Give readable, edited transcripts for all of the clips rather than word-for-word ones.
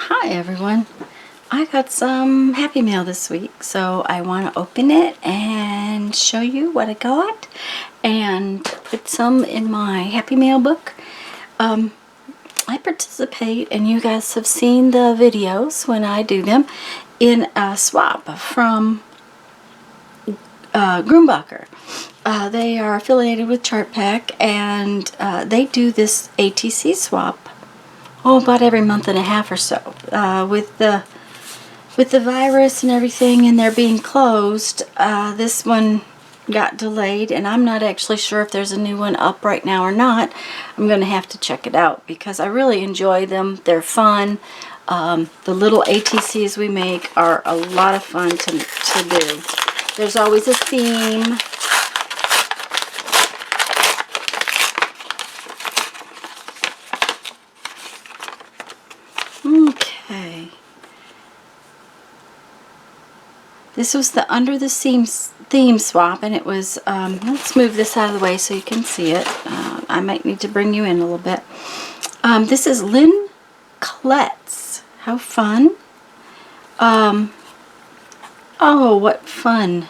Hi everyone. I got some Happy Mail this week, so I want to open it and show you what I got and put some in my Happy Mail book. I participate, and you guys have seen the videos when I do them, in a swap from Grumbacher. They are affiliated with ChartPack, and they do this ATC swap about every month and a half or so. With the virus and everything and they're being closed, this one got delayed, and I'm not actually sure if there's a new one up right now or not. I'm going to have to check it out because I really enjoy them. They're fun. The little ATCs we make are a lot of fun to do. There's always a theme. Okay. This was the Under the Seams theme swap, and it was, let's move this out of the way so you can see it. I might need to bring you in a little bit. This is Lynn Kletz. How fun. Oh, what fun.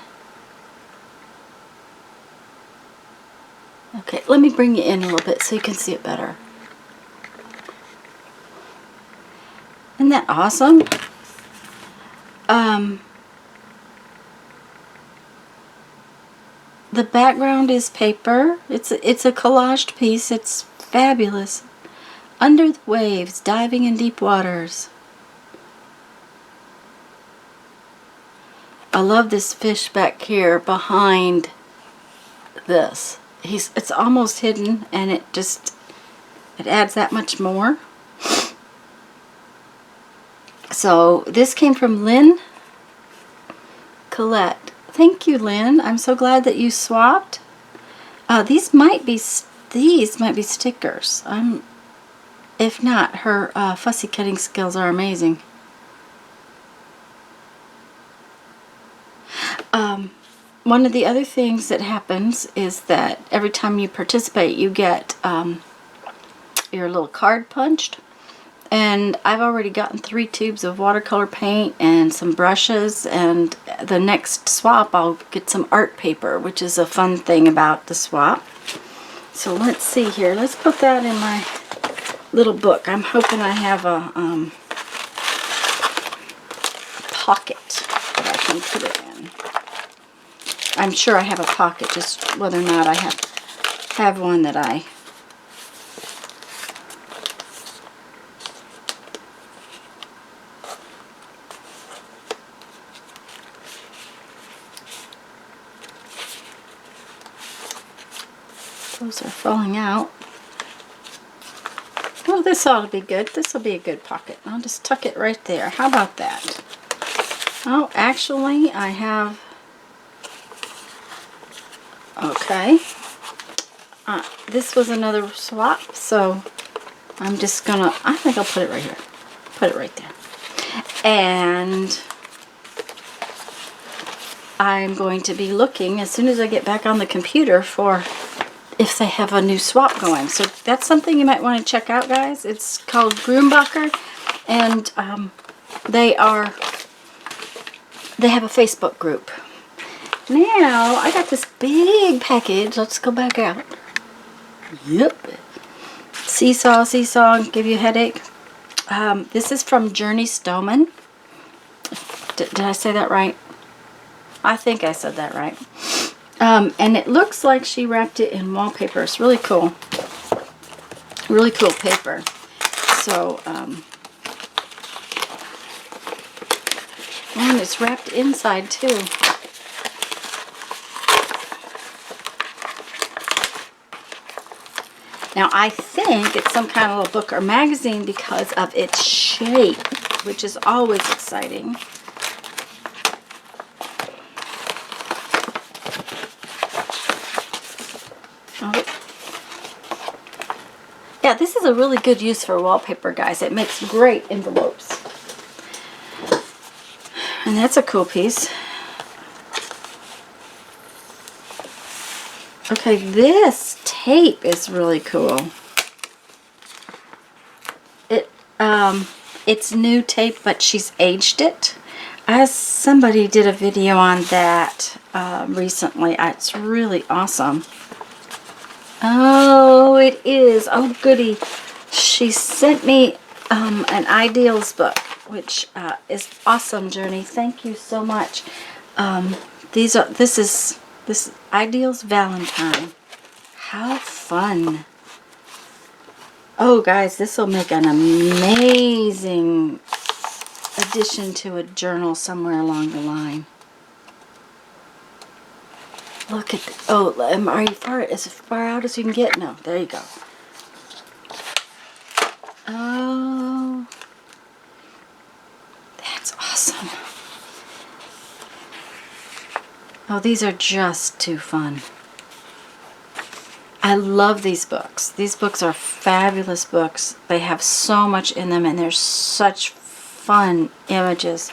Okay, let me bring you in a little bit so you can see it better. Isn't that awesome? The background is paper. It's a collaged piece. It's fabulous. Under the waves, diving in deep waters. I love this fish back here behind this. It's almost hidden, and it adds that much more. So this came from Lynn Colette. Thank you, Lynn. I'm so glad that you swapped. These might be stickers. If not, her fussy cutting skills are amazing. One of the other things that happens is that every time you participate, you get your little card punched. And I've already gotten 3 tubes of watercolor paint and some brushes, and the next swap I'll get some art paper, which is a fun thing about the swap. So let's see here. Let's put that in my little book. I'm hoping I have a pocket that I can put it in. I'm sure I have a pocket, just whether or not I have one that I... Those are falling out. Well, this ought to be good. This will be a good pocket. I'll just tuck it right there. How about that? Oh, actually, I have... Okay. This was another swap, so I'm just gonna... I think I'll put it right here. Put it right there. And I'm going to be looking as soon as I get back on the computer for if they have a new swap going. So that's something you might want to check out, guys. It's called Grumbacher, and they have a Facebook group. Now I got this big package. Let's go back out. Yep. Seesaw, give you a headache. This is from Journey Stoneman. Did I say that right? I think I said that right. And it looks like she wrapped it in wallpaper. It's really cool. Really cool paper. So, and it's wrapped inside too. Now, I think it's some kind of little book or magazine because of its shape, which is always exciting. Yeah, this is a really good use for wallpaper, guys. It makes great envelopes. And that's a cool piece. Okay, this tape is really cool. it's new tape, but she's aged it. As somebody did a video on that recently. It's really awesome. Oh, it is. Oh, goody. She sent me an Ideals book, which is awesome, Journey. Thank you so much. This is Ideals Valentine. How fun. Oh, guys, this will make an amazing addition to a journal somewhere along the line. Look at are you as far out as you can get? No, there you go. Oh, that's awesome. Oh, these are just too fun. I love these books. These books are fabulous books. They have so much in them, and they're such fun images.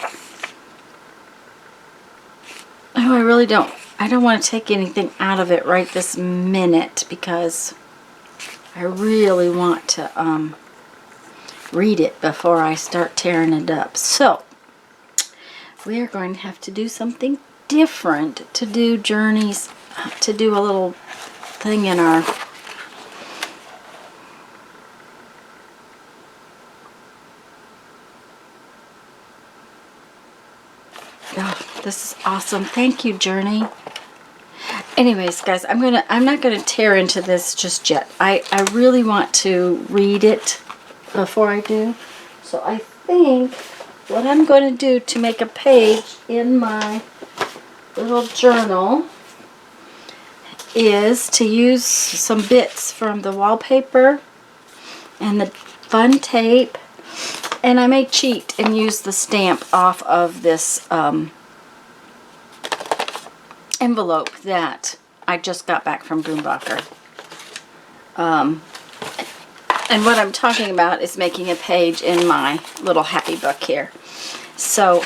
Oh, I don't want to take anything out of it right this minute because I really want to read it before I start tearing it up. So, we are going to have to do something different to do Journeys, to do a little thing in our... Oh, this is awesome. Thank you, Journey. Anyways, guys, I'm not gonna tear into this just yet. I really want to read it before I do. So I think what I'm going to do to make a page in my little journal is to use some bits from the wallpaper and the fun tape, and I may cheat and use the stamp off of this envelope that I just got back from Grumbacher. And what I'm talking about is making a page in my little happy book here. So,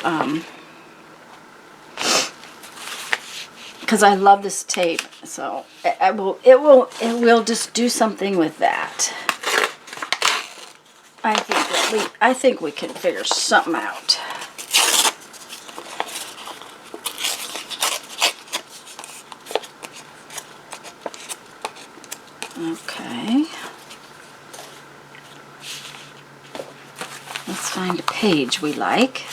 because I love this tape, so it will just do something with that. I think we can figure something out. Okay. Let's find a page we like.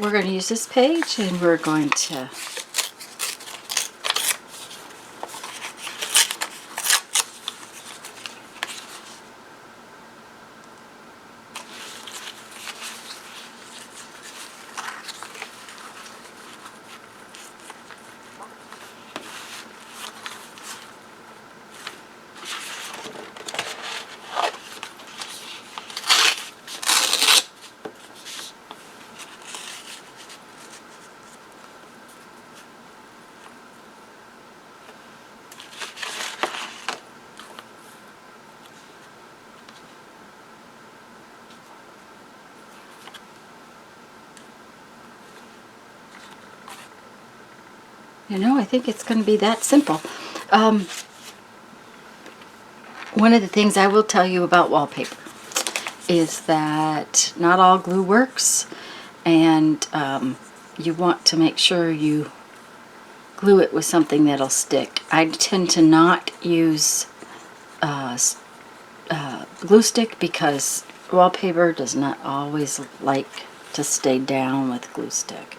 We're going to use this page, and we're going to I think it's going to be that simple. One of the things I will tell you about wallpaper is that not all glue works, and you want to make sure you glue it with something that'll stick. I tend to not use glue stick because wallpaper does not always like to stay down with glue stick.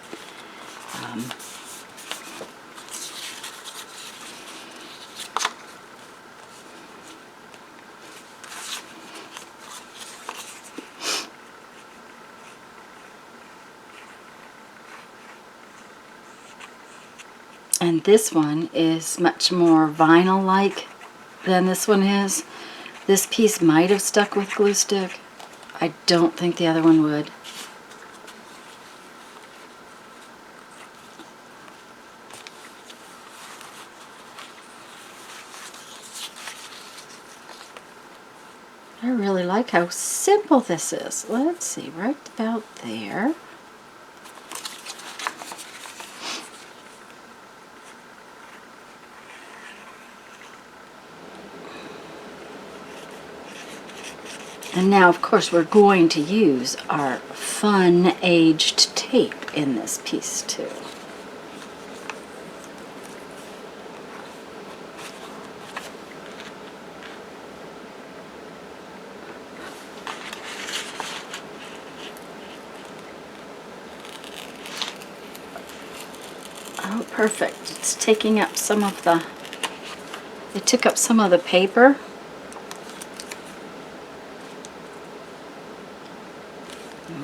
And this one is much more vinyl-like than this one is. This piece might have stuck with glue stick. I don't think the other one would. I really like how simple this is. Let's see, right about there. And now, of course, we're going to use our fun aged tape in this piece too. Oh, perfect. It's taking up some of the, it took up some of the paper.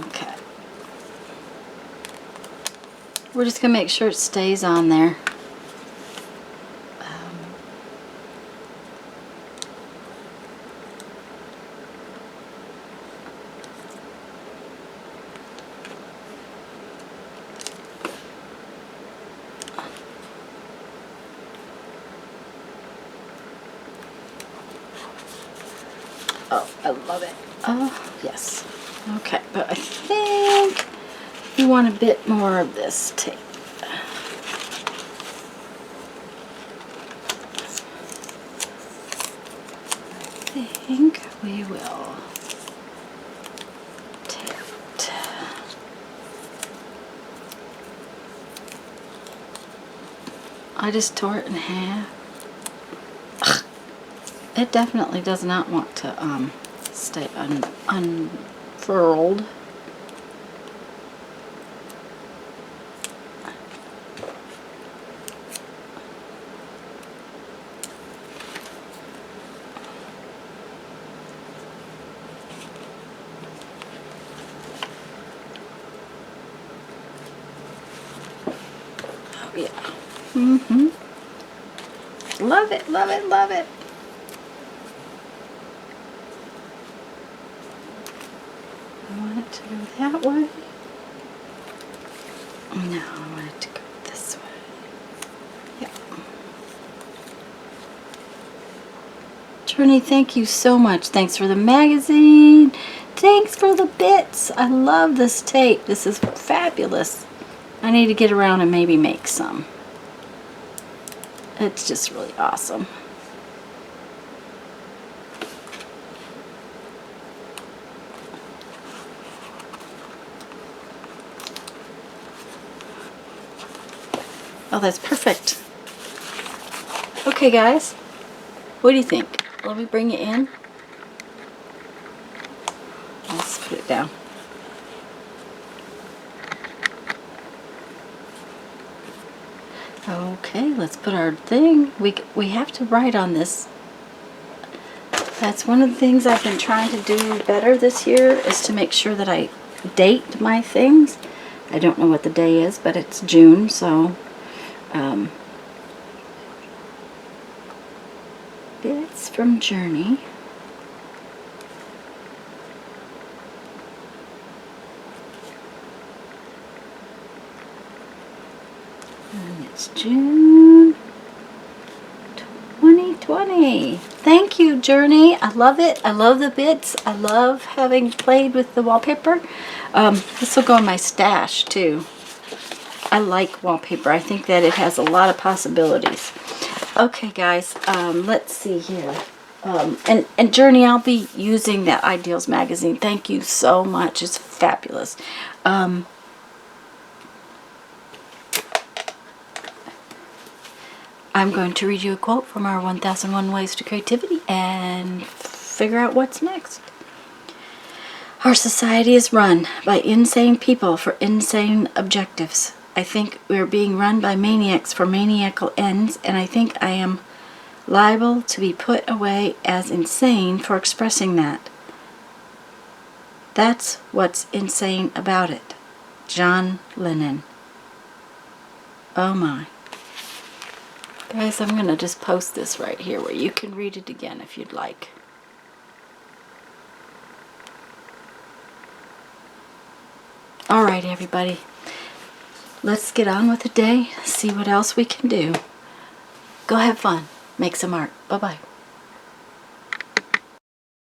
Okay. We're just going to make sure it stays on there. Oh, I love it. Oh, yes. Okay, but I think we want a bit more of this tape. I think we will tape it. I just tore it in half. Ugh. It definitely does not want to stay unfurled. Oh yeah. Mm-hmm. Love it, love it, love it. I want it to go that way. No, I want it to go this way. Yeah. Journey, thank you so much. Thanks for the magazine. Thanks for the bits. I love this tape. This is fabulous. I need to get around and maybe make some. It's just really awesome. Oh, that's perfect. Okay, guys. What do you think? Let me bring it in. Let's put it down. Okay, let's put our thing. We have to write on this. That's one of the things I've been trying to do better this year, is to make sure that I date my things. I don't know what the day is, but it's June, so bits from Journey. And it's June 2020. Thank you, Journey. I love it. I love the bits. I love having played with the wallpaper. This will go in my stash too. I like wallpaper. I think that it has a lot of possibilities. Okay, guys, let's see here. And Journey, I'll be using that Ideals magazine. Thank you so much. It's fabulous. I'm going to read you a quote from our 1001 Ways to Creativity and figure out what's next. Our society is run by insane people for insane objectives. I think we're being run by maniacs for maniacal ends, and I think I am liable to be put away as insane for expressing that. That's what's insane about it. John Lennon. Oh my. Guys, I'm going to just post this right here where you can read it again if you'd like. Alright, everybody. Let's get on with the day, see what else we can do. Go have fun. Make some art. Bye-bye.